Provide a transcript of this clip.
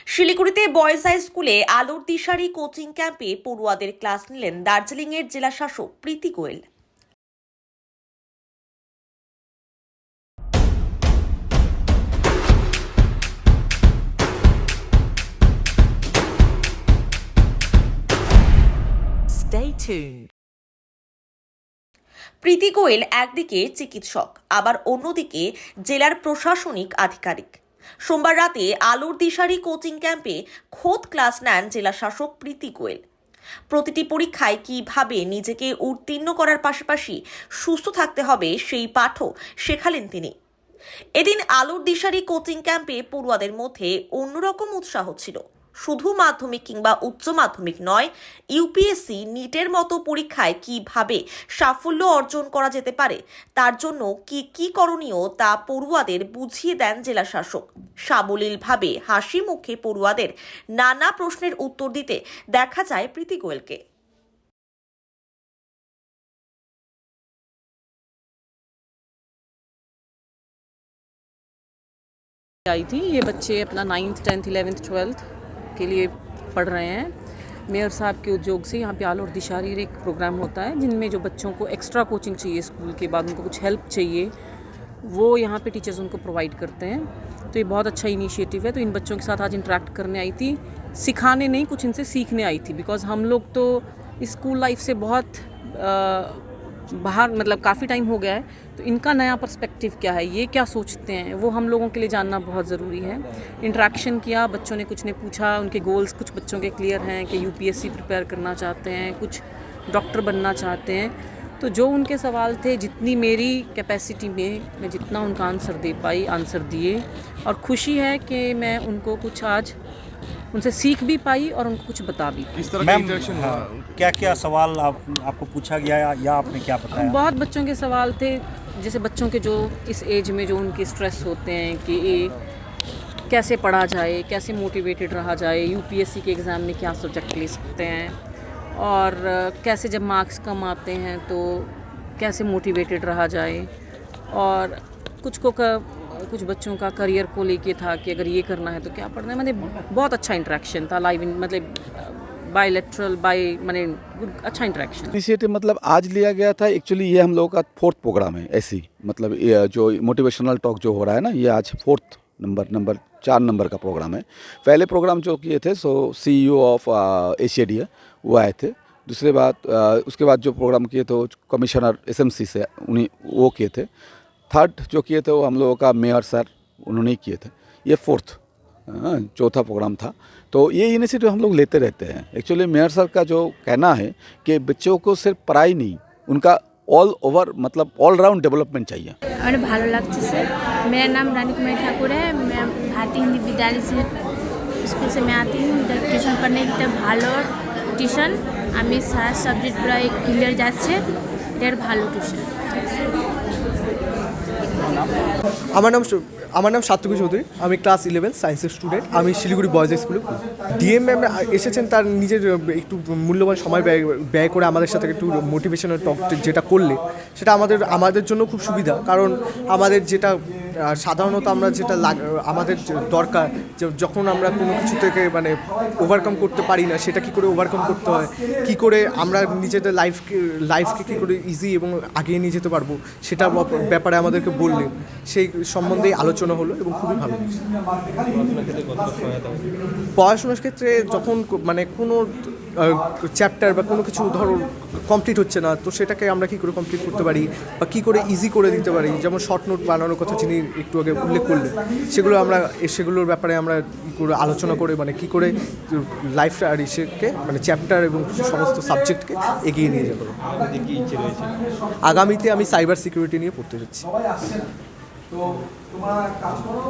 শিলিগুড়িতে boys high স্কুলে আলোর দিশারি কোচিং ক্যাম্পে পড়ুয়াদের ক্লাস নিলেন দার্জিলিংয়ের জেলা শাসক প্রীতি গোয়েল। Stay tuned. প্রীতি গোয়েল একদিকে চিকিৎসক, আবার অন্যদিকে জেলার প্রশাসনিক আধিকারিক। সোমবার রাতে আলোর দিশারি কোচিং ক্যাম্পে খোদ ক্লাস নেন জেলা শাসক প্রীতি গোয়েল। প্রতিটি পরীক্ষায় কিভাবে নিজেকে উত্তীর্ণ করার পাশাপাশি সুস্থ থাকতে হবে সেই পাঠও শেখালেন তিনি। এদিন আলোর দিশারি কোচিং ক্যাম্পে পড়ুয়াদের মধ্যে অন্যরকম উৎসাহ ছিল। শুধু মাধ্যমিক কিংবা উচ্চ মাধ্যমিক নয়, ইউপিএসসি নিটের মতো পরীক্ষায় কিভাবে সাফল্য অর্জন করা যেতে পারে, তার জন্য কি করণীয় তা পড়ুয়াদের বুঝিয়ে দেন জেলা শাসক। সাবলীলভাবে হাসি মুখে পড়ুয়াদের নানা প্রশ্নের উত্তর দিতে দেখা যায় প্রীতি গোয়েলকে। आई थी। ये बच्चे अपना 9th 10th 11th 12th के लिए पढ़ रहे हैं। मेयर साहब के उद्योग से यहाँ पे आलोर दिशारी एक प्रोग्राम होता है जिनमें जो बच्चों को एक्स्ट्रा कोचिंग चाहिए, स्कूल के बाद उनको कुछ हेल्प चाहिए, वो यहाँ पे टीचर्स उनको प्रोवाइड करते हैं। तो ये बहुत अच्छा इनिशिएटिव है। तो इन बच्चों के साथ आज इंटरेक्ट करने आई थी, सिखाने नहीं, कुछ इनसे सीखने आई थी। बिकॉज हम लोग तो स्कूल लाइफ से बहुत बाहर, मतलब काफ़ी टाइम हो गया है। तो इनका नया पर्सपेक्टिव क्या है, ये क्या सोचते हैं, वो हम लोगों के लिए जानना बहुत ज़रूरी है। इंटरेक्शन किया, बच्चों ने कुछ ने पूछा, उनके गोल्स कुछ बच्चों के क्लियर हैं कि यूपीएससी प्रिपेयर करना चाहते हैं, कुछ डॉक्टर बनना चाहते हैं। तो जो उनके सवाल थे, जितनी मेरी कैपेसिटी में मैं जितना उनका आंसर दे पाई, आंसर दिए। और खुशी है कि मैं उनको कुछ आज उनसे सीख भी पाई और उनको कुछ बता भी पाई। इस तरह का इंटरेक्शन हुआ। क्या क्या सवाल आपको पूछा गया या आपने क्या बताया? बहुत बच्चों के सवाल थे, जैसे बच्चों के जो इस एज में जो उनके स्ट्रेस होते हैं कि ये कैसे पढ़ा जाए, कैसे मोटिवेटेड रहा जाए, यूपीएससी के एग्ज़ाम में क्या सब्जेक्ट ले सकते हैं, और कैसे जब मार्क्स कम आते हैं तो कैसे मोटिवेटेड रहा जाए। और कुछ बच्चों का करियर को लेके था कि अगर ये करना है तो क्या पढ़ना है। मतलब बहुत अच्छा इंटरेक्शन था, लाइव, मतलब बायलैटरल मैंने अच्छा इंटरेक्शन। इनिशिएटिव मतलब आज लिया गया था। एक्चुअली ये हम लोगों का 4th प्रोग्राम है ऐसी, मतलब ये जो मोटिवेशनल टॉक जो हो रहा है ना, ये आज 4th नंबर 4 नंबर का प्रोग्राम है। पहले प्रोग्राम जो किए थे सो CEO ऑफ एशियाडी है वो आए थे। दूसरे बात उसके बाद जो प्रोग्राम किए थे कमिश्नर SMC से उन्हीं वो किए थे। 3rd जो किए थे वो हम लोगों का मेयर सर उन्होंने ही किए थे। ये 4th चौथा प्रोग्राम था। तो ये इनिशिएटिव हम लोग लेते रहते हैं। एक्चुअली मेयर सर का जो कहना है कि बच्चों को सिर्फ पढ़ाई नहीं, उनका ऑल ओवर मतलब ऑल राउंड डेवलपमेंट चाहिए। हमें ভালো লাগছে স্যার। मेरा नाम रानी कुमारी ठाकुर है। मैं भारतीय हिंदी विद्यालय से स्कूल से मैं आती हूँ इधर টিউশন पढ़ने की। ভালো টিউশন, আমি সারা সাবজেক্ট প্রায় ক্লিয়ার যাচ্ছে, এর ভালো টিউশন। আমার নাম সাত্তকী চৌধুরী। আমি ক্লাস 11 সায়েন্সের স্টুডেন্ট। আমি শিলিগুড়ি বয়েজ হাই স্কুলে পড়ি। ডিএম ম্যাম এসেছেন, তার নিজের একটু মূল্যবান সময় ব্যয় করে আমাদের সাথে একটু মোটিভেশনাল টক যেটা করলে সেটা আমাদের জন্য খুব সুবিধা। কারণ আমাদের যেটা সাধারণত আমরা যেটা আমাদের দরকার, যখন আমরা কোনো কিছু থেকে মানে ওভারকাম করতে পারি না, সেটা কী করে ওভারকাম করতে হয়, কী করে আমরা নিজেদের লাইফকে কী করে ইজি এবং আগিয়ে নিয়ে যেতে পারবো, সেটা ব্যাপারে আমাদেরকে বললেন। সেই সম্বন্ধে আলোচনা হলো এবং খুবই ভালো লাগছে। পড়াশোনার ক্ষেত্রে যখন মানে কোনো চ্যাপ্টার বা কোনো কিছু ধরো কমপ্লিট হচ্ছে না, তো সেটাকে আমরা কী করে কমপ্লিট করতে পারি বা কী করে ইজি করে দিতে পারি, যেমন শর্ট নোট বানানোর কথা যিনি একটু আগে উল্লেখ করলেন, সেগুলোর ব্যাপারে আমরা করে আলোচনা করে মানে কী করে লাইফটা আর ইসেকে মানে চ্যাপ্টার এবং সমস্ত সাবজেক্টকে এগিয়ে নিয়ে যাবো। আগামীতে আমি সাইবার সিকিউরিটি নিয়ে পড়তে যাচ্ছি। তো তোমরা কাজ করো।